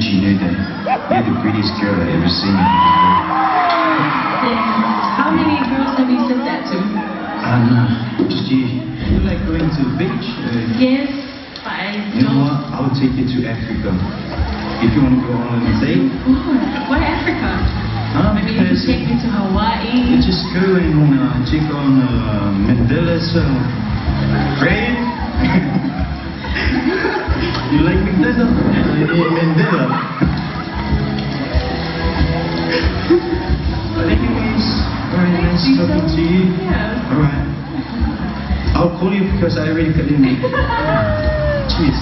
Richie knew that you're the prettiest girl I ever seen. How many girls have you said that to? Just you. You like going to the beach? Yes, but I You know don't. what? I will take you to Africa. If you want to go on a date. Why Africa? Maybe you Because could take me to Hawaii. you just go and check on Mandela's grave. You like Mandela? Mandela. But anyways, very nice talking to you. Yeah. Alright. I'll call you because I already got in. Cheers.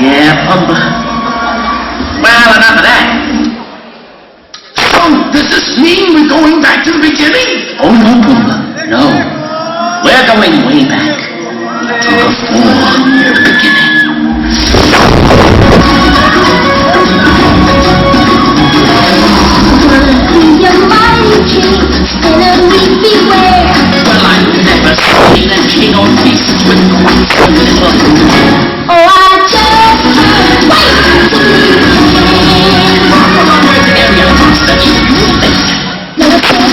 Yeah, Pumba. Well, enough of that. So, does this mean we're going back to the beginning? Oh, no, Pumba. No. We're going way back. To before the beginning. Your mighty king, enemy beware. Well, I've never seen a king on beasts with quite so little. Oh, I just can't wait to be king. Area monster, you think?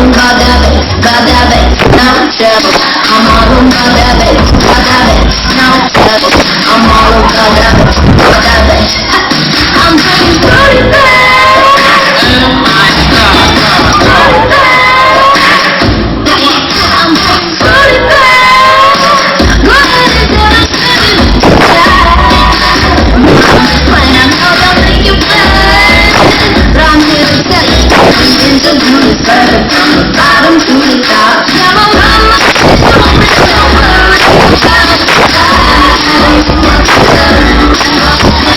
room, got that bass, no trouble. I'm all room, got that bass, no trouble. I'm all room, got that bass. I'm bringing booty back. Oh my God. Booty back. I'm bringing booty back. Go ahead and tell us I know don't think you play, but I'm here to tell you, into the first, from the bottom to the top. Yeah, my mama, don't worry about it. Always look a little more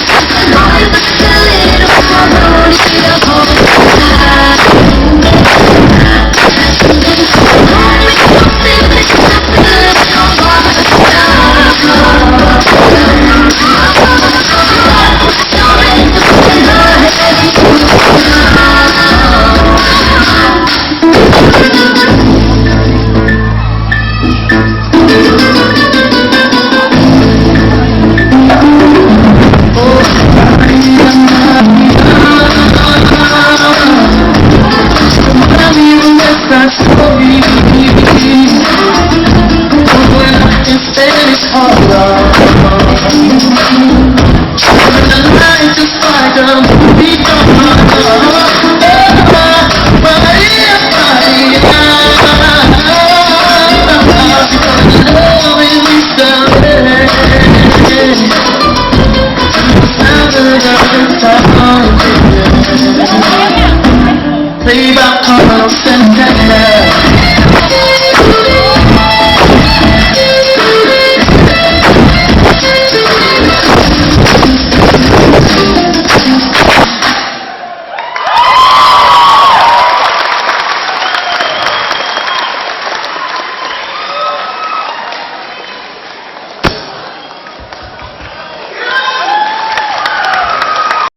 booty, the whole time. Sound of the